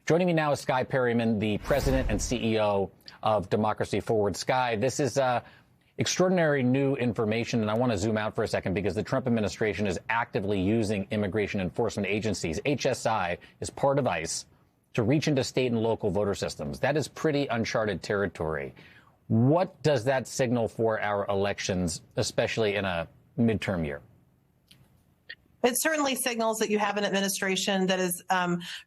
Joining me now is Skye Perryman, the president and CEO of Democracy Forward. Skye, this is extraordinary new information, and I want to zoom out for a second because the Trump administration is actively using immigration enforcement agencies. HSI is part of ICE to reach into state and local voter systems. That is pretty uncharted territory. What does that signal for our elections, especially in a midterm year? It certainly signals that you have an administration that is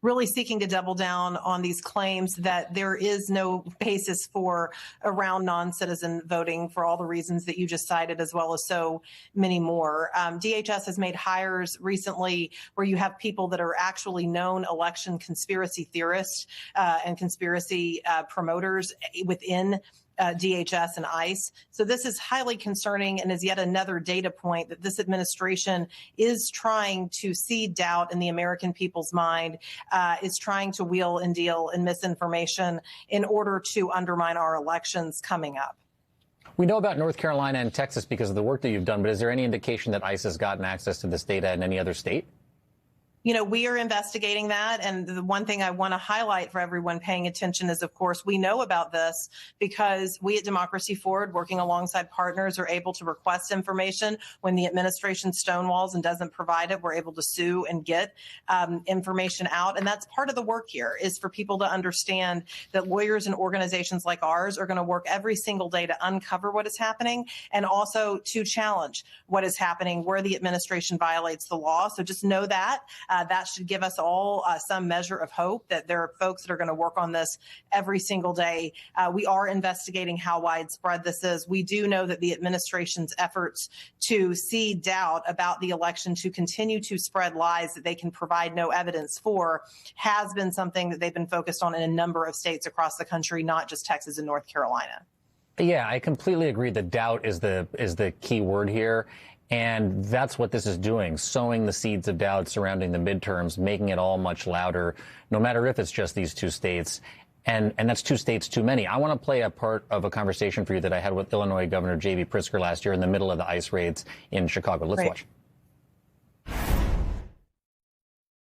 really seeking to double down on these claims that there is no basis for around non-citizen voting for all the reasons that you just cited, as well as so many more. DHS has made hires recently where you have people that are actually known election conspiracy theorists and conspiracy promoters within DHS and ICE. So this is highly concerning and is yet another data point that this administration is trying to seed doubt in the American people's mind, is trying to wheel and deal in misinformation in order to undermine our elections coming up. We know about North Carolina and Texas because of the work that you've done, but is there any indication that ICE has gotten access to this data in any other state? You know, we are investigating that. And the one thing I want to highlight for everyone paying attention is, of course, we know about this because we at Democracy Forward, working alongside partners, are able to request information. When the administration stonewalls and doesn't provide it, we're able to sue and get information out. And that's part of the work here, is for people to understand that lawyers and organizations like ours are going to work every single day to uncover what is happening and also to challenge what is happening where the administration violates the law. So just know that. That should give us all some measure of hope that there are folks that are going to work on this every single day. We are investigating how widespread this is. We do know that the administration's efforts to seed doubt about the election, to continue to spread lies that they can provide no evidence for, has been something that they've been focused on in a number of states across the country, not just Texas and North Carolina. Yeah, I completely agree that doubt is the key word here. And that's what this is doing, sowing the seeds of doubt surrounding the midterms, making it all much louder, no matter if it's just these two states. And that's two states too many. I want to play a part of a conversation for you that I had with Illinois Governor J.B. Pritzker last year in the middle of the ICE raids in Chicago. Let's watch.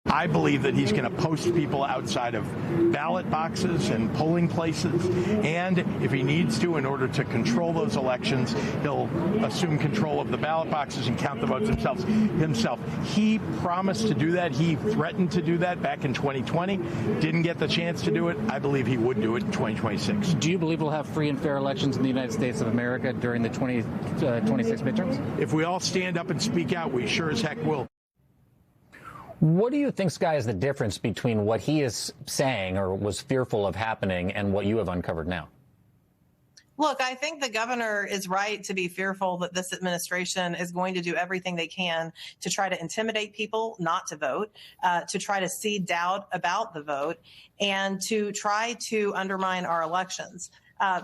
I believe that he's going to post people outside of ballot boxes and polling places. And if he needs to, in order to control those elections, he'll assume control of the ballot boxes and count the votes himself. He promised to do that. He threatened to do that back in 2020. Didn't get the chance to do it. I believe he would do it in 2026. Do you believe we'll have free and fair elections in the United States of America during the 2026 midterms? If we all stand up and speak out, we sure as heck will. What do you think, Skye, is the difference between what he is saying or was fearful of happening and what you have uncovered now? Look, I think the governor is right to be fearful that this administration is going to do everything they can to try to intimidate people not to vote, to try to seed doubt about the vote, and to try to undermine our elections.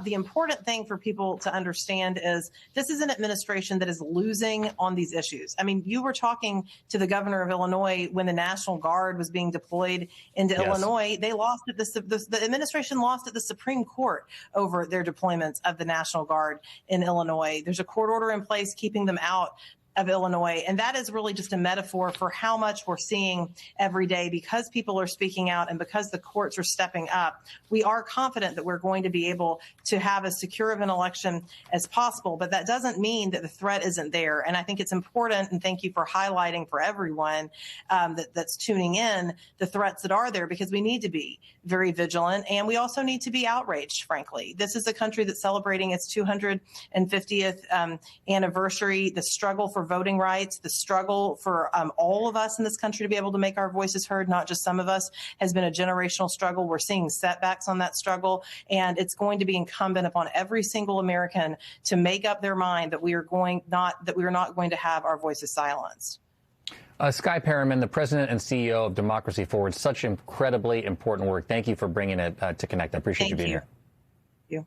The important thing for people to understand is this is an administration that is losing on these issues. I mean, you were talking to the governor of Illinois when the National Guard was being deployed into Illinois. They lost at the administration lost at the Supreme Court over their deployments of the National Guard in Illinois. There's a court order in place keeping them out of Illinois. And that is really just a metaphor for how much we're seeing every day. Because people are speaking out and because the courts are stepping up, we are confident that we're going to be able to have as secure of an election as possible. But that doesn't mean that the threat isn't there. And I think it's important, and thank you for highlighting for everyone that's tuning in, the threats that are there, because we need to be very vigilant. And we also need to be outraged, frankly. This is a country that's celebrating its 250th anniversary. The struggle for voting rights, the struggle for all of us in this country to be able to make our voices heard, not just some of us, has been a generational struggle. We're seeing setbacks on that struggle, and it's going to be incumbent upon every single American to make up their mind that we are not going to have our voices silenced. Skye Perryman, the president and CEO of Democracy Forward, such incredibly important work. Thank you for bringing it to Connect. I appreciate you being here. Thank you.